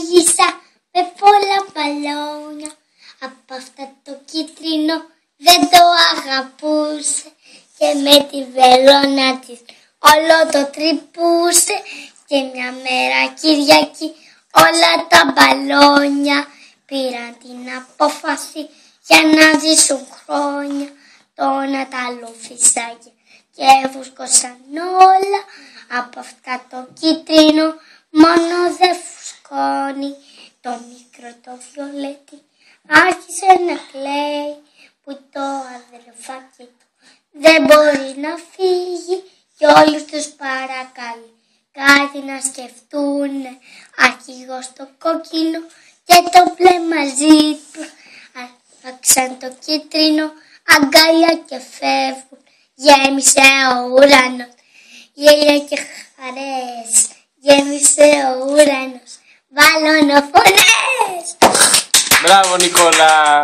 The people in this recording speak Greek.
μάγισσα με πολλά μπαλόνια. Από αυτά το κίτρινο δεν το αγαπούσε και με τη βελόνα της όλο το τρυπούσε. Και μια μέρα Κυριακή όλα τα μπαλόνια πήραν την απόφαση για να ζήσουν χρόνια. Το ένα τ' άλλο φυσάγε και βουσκώσαν όλα. Από αυτά το κίτρινο μόνο δεν φουσκώνει. Το μικρό το βιολέτι άρχισε να κλαίει που το αδελφάκι του δεν μπορεί να φύγει και όλους τους παρακαλεί κάτι να σκεφτούνε. Αρχηγός το κόκκινο και το μπλε μαζί του άρπαξαν το κίτρινο αγκάλια και φεύγουν. Γέμισε ο ουρανός γέλια και χαρές, γέμισε ο ουρανός βαλονοφωνές. Μπράβο Νικόλα.